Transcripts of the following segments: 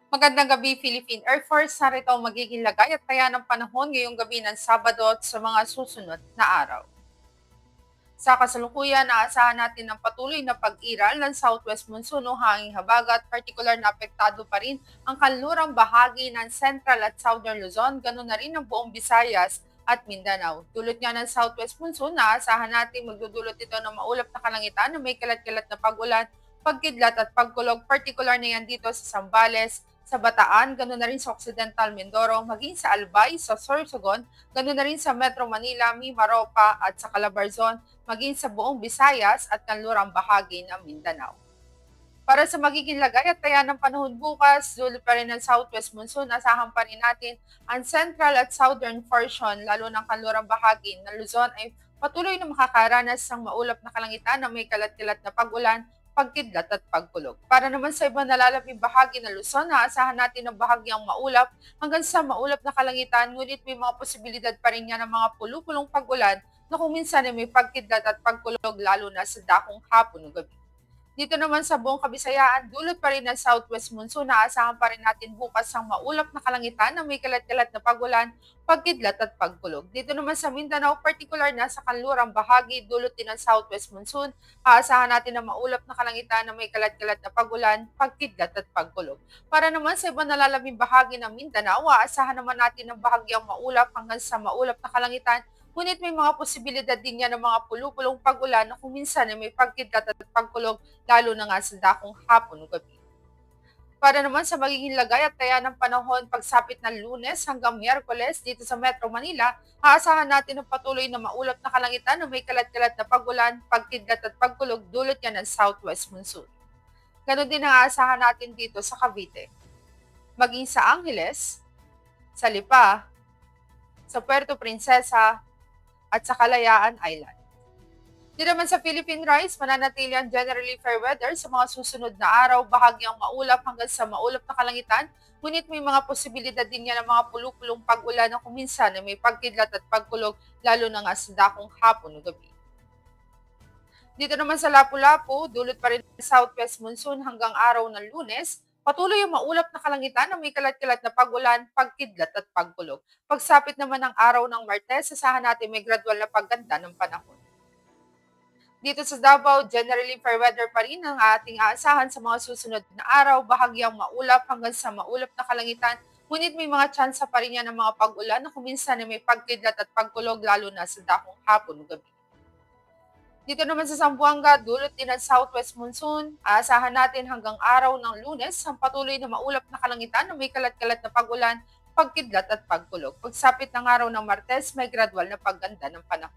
Magandang gabi, Philippine Air Force. Narito ang magiging lagay at taya ng panahon ngayong gabi ng Sabado at sa mga susunod na araw. Sa kasalukuyan, naasahan natin ang patuloy na pag-iral ng southwest monsoon o hanging habagat, partikular na apektado pa rin ang kanlurang bahagi ng central at southern Luzon, ganoon na rin ang buong Visayas at Mindanao. Dulot nga ng southwest monsoon, naasahan natin magdudulot ito ng maulap na kalangitan na may kalat-kalat na pag-ulan, pagkidlat at pagkulog, partikular na yan dito sa Zambales, sa Bataan, ganoon na rin sa Occidental Mindoro, maging sa Albay, sa Sorsogon, ganoon na rin sa Metro Manila, Mimaropa at sa Calabarzon, maging sa buong Visayas at kanlurang bahagi ng Mindanao. Para sa magiging lagay at taya ng panahon bukas, dulot pa rin ng southwest monsoon, asahan pa rin natin ang central at southern portion, lalo ng kanlurang bahagi ng Luzon ay patuloy na makakaranas ng maulap na kalangitan na may kalat-kalat na pag-ulan, pagkidlat at pagkulog. Para naman sa ibang nalalaping bahagi ng Luzon, aasahan natin ng bahagyang maulap hanggang sa maulap na kalangitan, ngunit may mga posibilidad pa rin niya ng mga pulupulong pag-ulan na kung minsan ay may pagkidlat at pagkulog lalo na sa dakong hapon o gabi. Dito naman sa buong Kabisayaan, dulot pa rin ng southwest monsoon, naasahan pa rin natin bukas ang maulap na kalangitan na may kalat-kalat na pag-ulan, pagkidlat at pagkulog. Dito naman sa Mindanao, particular na sa kanlurang bahagi, dulot din ng southwest monsoon, aasahan natin ang maulap na kalangitan na may kalat-kalat na pag-ulan, pagkidlat at pagkulog. Para naman sa ibang nalalaming bahagi ng Mindanao, aasahan naman natin ang bahagyang maulap hanggang sa maulap na kalangitan. Ngunit may mga posibilidad din yan ng mga pulupulong pag-ulan na kung minsan ay may pagkidlat at pagkulog, lalo na nga sa dakong hapon o gabi. Para naman sa magiging lagay at taya ng panahon pagsapit ng Lunes hanggang Miyerkules dito sa Metro Manila, aasahan natin ang patuloy na maulap na kalangitan na may kalat-kalat na pag-ulan, pagkidlat at pagkulog dulot yan ng southwest monsoon. Ganon din ang aasahan natin dito sa Cavite. Maging sa Angeles, sa Lipa, sa Puerto Princesa, at sa Kalayaan Island. Di naman sa Philippine Rice, mananatili ang generally fair weather sa mga susunod na araw, bahagyang maulap hanggang sa maulap na kalangitan, ngunit may mga posibilidad din yan ng mga pulupulong pag-ulan na kung minsan ay may pagkidlat at pagkulog, lalo na nga sa dakong hapon o gabi. Dito naman sa Lapu-Lapu, dulot pa rin ng southwest monsoon hanggang araw ng Lunes, patuloy ang maulap na kalangitan na may kalat-kalat na pag-ulan, pagkidlat at pagkulog. Pagsapit naman ng araw ng Martes, asahan natin may gradual na pagganda ng panahon. Dito sa Davao, generally fair weather pa rin ang ating aasahan sa mga susunod na araw, bahagyang maulap hanggang sa maulap na kalangitan, ngunit may mga tsansa pa rin yan ng mga pag-ulan na kung minsan ay may pagkidlat at pagkulog lalo na sa dakong hapon o gabi. Dito naman sa Zamboanga, dulot din ng southwest monsoon, aasahan natin hanggang araw ng Lunes ang patuloy na maulap na kalangitan na may kalat-kalat na pag-ulan, pagkidlat at pagkulog. Pagsapit ng araw ng Martes, may gradual na pagganda ng panahon.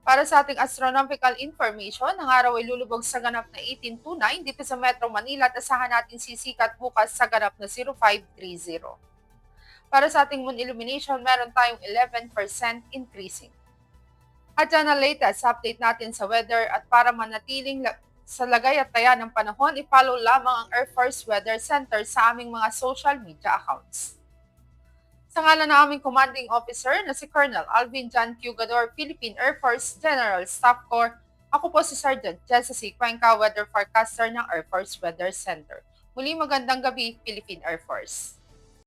Para sa ating astronomical information, ang araw ay lulubog sa ganap na 1829 dito sa Metro Manila at asahan natin sisikat bukas sa ganap na 0530. Para sa ating moon illumination, meron tayong 11% increasing. At yan ang latest update natin sa weather at para manatiling sa lagay at taya ng panahon, i-follow lamang ang Air Force Weather Center sa aming mga social media accounts. Sa ngalan ng aming commanding officer na si Colonel Alvin John Cugador, Philippine Air Force General Staff Corps, ako po si Sergeant Jessa C. Cuenca, Weather Forecaster ng Air Force Weather Center. Muli magandang gabi, Philippine Air Force.